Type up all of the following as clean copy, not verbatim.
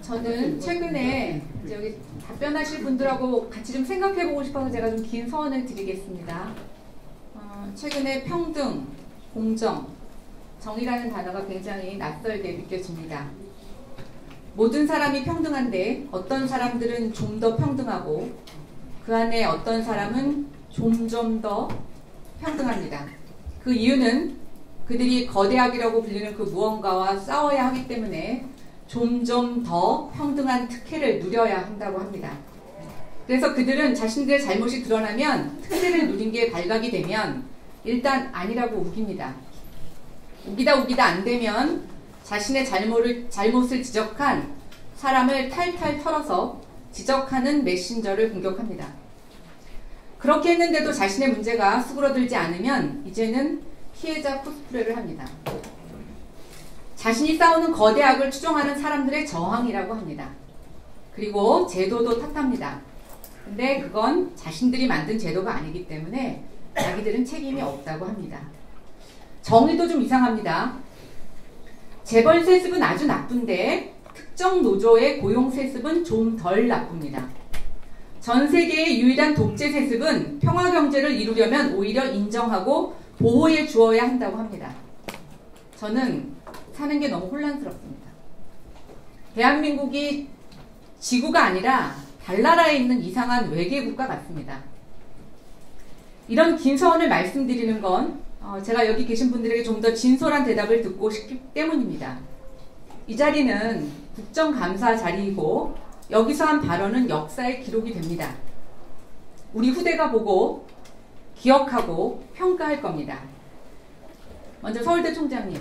저는 최근에 이제 여기 답변하실 분들하고 같이 좀 생각해보고 싶어서 제가 좀 긴 서원을 드리겠습니다. 최근에 평등, 공정, 정의라는 단어가 굉장히 낯설게 느껴집니다. 모든 사람이 평등한데 어떤 사람들은 좀 더 평등하고 그 안에 어떤 사람은 좀 더 평등합니다. 그 이유는 그들이 거대악이라고 불리는 그 무언가와 싸워야 하기 때문에 점점 더 평등한 특혜를 누려야 한다고 합니다. 그래서 그들은 자신들의 잘못이 드러나면 특혜를 누린 게 발각이 되면 일단 아니라고 우깁니다. 우기다 안 되면 자신의 잘못을 지적한 사람을 탈탈 털어서 지적하는 메신저를 공격합니다. 그렇게 했는데도 자신의 문제가 수그러들지 않으면 이제는 피해자 코스프레를 합니다. 자신이 싸우는 거대 악을 추종하는 사람들의 저항이라고 합니다. 그리고 제도도 탓합니다. 근데 그건 자신들이 만든 제도가 아니기 때문에 자기들은 책임이 없다고 합니다. 정의도 좀 이상합니다. 재벌 세습은 아주 나쁜데 특정 노조의 고용 세습은 좀 덜 나쁩니다. 전 세계의 유일한 독재 세습은 평화 경제를 이루려면 오히려 인정하고 보호해 주어야 한다고 합니다. 저는 사는 게 너무 혼란스럽습니다. 대한민국이 지구가 아니라 달나라에 있는 이상한 외계 국가 같습니다. 이런 긴 서원을 말씀드리는 건 제가 여기 계신 분들에게 좀 더 진솔한 대답을 듣고 싶기 때문입니다. 이 자리는 국정감사 자리이고 여기서 한 발언은 역사의 기록이 됩니다. 우리 후대가 보고 기억하고 평가할 겁니다. 먼저 서울대 총장님,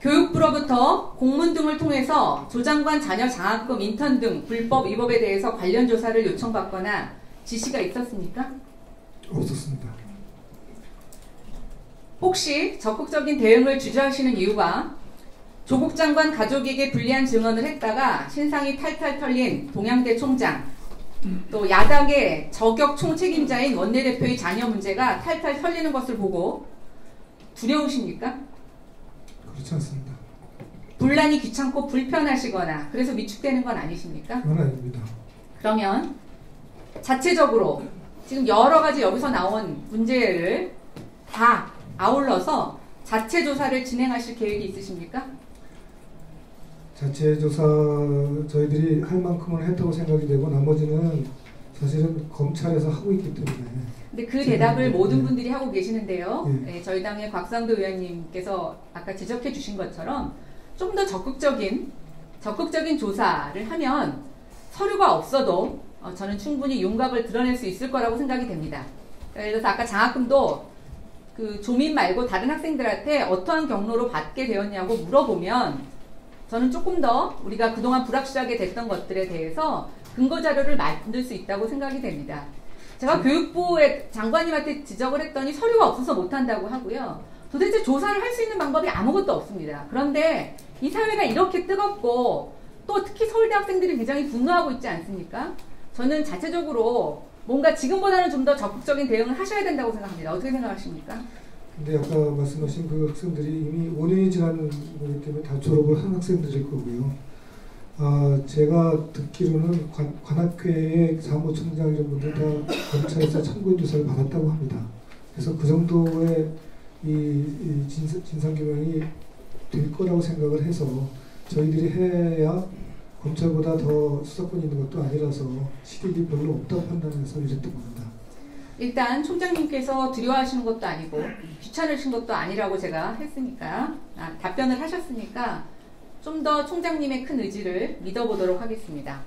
교육부로부터 공문 등을 통해서 조 장관 자녀 장학금, 인턴 등 불법 위법에 대해서 관련 조사를 요청받거나 지시가 있었습니까? 없었습니다. 혹시 적극적인 대응을 주저하시는 이유가 조국 장관 가족에게 불리한 증언을 했다가 신상이 탈탈 털린 동양대 총장, 또 야당의 저격 총책임자인 원내대표의 자녀 문제가 탈탈 털리는 것을 보고 두려우십니까? 그렇지 않습니다. 분란이 귀찮고 불편하시거나 그래서 위축되는 건 아니십니까? 그건 아닙니다. 그러면 자체적으로 지금 여러 가지 여기서 나온 문제를 다 아울러서 자체 조사를 진행하실 계획이 있으십니까? 자체 조사 저희들이 할 만큼은 했다고 생각이 되고 나머지는 사실은 검찰에서 하고 있기 때문에. 근데 그 대답을 모든 분들이 하고 계시는데요. 예. 네, 저희 당의 곽상도 의원님께서 아까 지적해 주신 것처럼 좀 더 적극적인 조사를 하면 서류가 없어도 저는 충분히 윤곽을 드러낼 수 있을 거라고 생각이 됩니다. 예를 들어서 아까 장학금도 그 조민 말고 다른 학생들한테 어떠한 경로로 받게 되었냐고 물어보면 저는 조금 더 우리가 그동안 불확실하게 됐던 것들에 대해서 근거 자료를 만들 수 있다고 생각이 됩니다. 제가 교육부의 장관님한테 지적을 했더니 서류가 없어서 못한다고 하고요. 도대체 조사를 할 수 있는 방법이 아무것도 없습니다. 그런데 이 사회가 이렇게 뜨겁고 또 특히 서울대 학생들이 굉장히 분노하고 있지 않습니까? 저는 자체적으로 뭔가 지금보다는 좀 더 적극적인 대응을 하셔야 된다고 생각합니다. 어떻게 생각하십니까? 근데 아까 말씀하신 그 학생들이 이미 5년이 지난 거기 때문에 다 졸업을 한 학생들일 거고요. 제가 듣기로는 관학회의 사무총장 이런 분들 다 검찰에서 참고인 조사를 받았다고 합니다. 그래서 그 정도의 이 진상규명이 될 거라고 생각을 해서 저희들이 해야 검찰보다 더 수사권이 있는 것도 아니라서 실익이 별로 없다고 판단해서 이랬던 겁니다. 일단 총장님께서 두려워하시는 것도 아니고 귀찮으신 것도 아니라고 제가 했으니까 답변을 하셨으니까 좀 더 총장님의 큰 의지를 믿어보도록 하겠습니다.